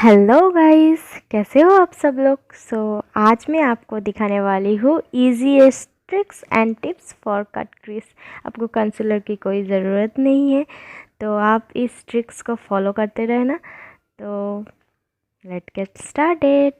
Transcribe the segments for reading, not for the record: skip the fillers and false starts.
Hello guys, कैसे हो आप सब लोग। आज मैं आपको दिखाने वाली हूँ easiest tricks and tips for cut crease. आपको कंसीलर की कोई ज़रूरत नहीं है, तो आप इस ट्रिक्स को फॉलो करते रहना। तो लेट गेट स्टार्टेड।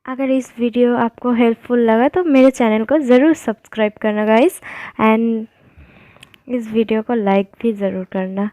अगर इस वीडियो आपको हेल्पफुल लगा तो मेरे चैनल को ज़रूर सब्सक्राइब करना गाइस, एंड इस वीडियो को लाइक भी ज़रूर करना।